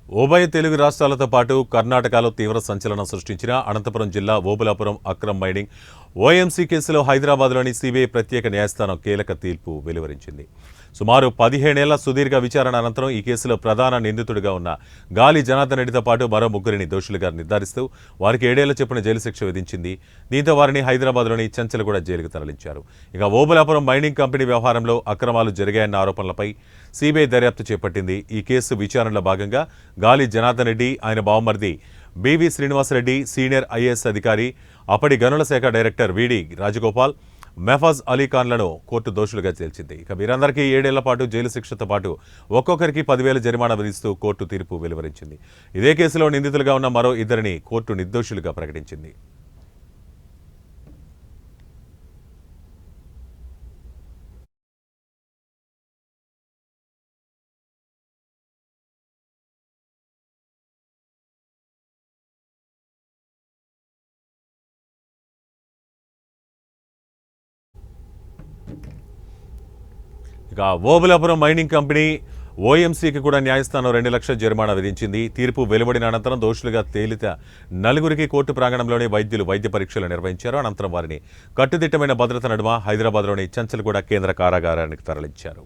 ఉభయ తెలుగు రాష్ట్రాలతో పాటు కర్ణాటకలో తీవ్ర సంచలనం సృష్టించిన అనంతపురం జిల్లా ఓబులాపురం అక్రమ్ మైనింగ్ ఓఎంసీ కేసులో హైదరాబాద్లోని సిబిఐ ప్రత్యేక న్యాయస్థానం కీలక తీర్పు వెలువరించింది. సుమారు 17 ఏళ్ల సుదీర్ఘ విచారణ అనంతరం ఈ కేసులో ప్రధాన నిందితుడిగా ఉన్న గాలి జనార్దన్ రెడ్డితో పాటు మరో ముగ్గురిని దోషులుగా నిర్ధారిస్తూ వారికి 7 ఏళ్ల చొప్పున జైలు శిక్ష విధించింది. దీంతో వారిని హైదరాబాద్లోని చంచల్గూడ జైలుకు తరలించారు. ఇక ఓబులాపురం మైనింగ్ కంపెనీ వ్యవహారంలో అక్రమాలు జరిగాయన్న ఆరోపణలపై సిబిఐ దర్యాప్తు చేపట్టింది. ఈ కేసు విచారణలో భాగంగా గాలి జనార్దన్ రెడ్డి, ఆయన బావమరిది బివి శ్రీనివాసరెడ్డి, సీనియర్ ఐఏఎస్ అధికారి, అప్పటి గనుల శాఖ డైరెక్టర్ విడి రాజగోపాల్, మెహఫజ్ అలీ ఖాన్లను కోర్టు దోషులుగా తేల్చింది. ఇక వీరందరికీ 7 ఏళ్ల పాటు జైలు శిక్షతో పాటు ఒక్కొక్కరికి 10,000 జరిమానా విధిస్తూ కోర్టు తీర్పు వెలువరించింది. ఇదే కేసులో నిందితులుగా ఉన్న మరో ఇద్దరిని కోర్టు నిర్దోషులుగా ప్రకటించింది. ఇక ఓబులాపురం మైనింగ్ కంపెనీ ఓఎంసీకి కూడా న్యాయస్థానం 2 లక్షల జరిమానా విధించింది. తీర్పు వెలువడిన అనంతరం దోషులుగా తేలిత నలుగురికి కోర్టు ప్రాంగణంలోని వైద్యులు వైద్య పరీక్షలు నిర్వహించారు. అనంతరం వారిని కట్టుదిట్టమైన భద్రత నడుమ హైదరాబాద్లోని చంచల్గూడ కేంద్ర కారాగారానికి తరలించారు.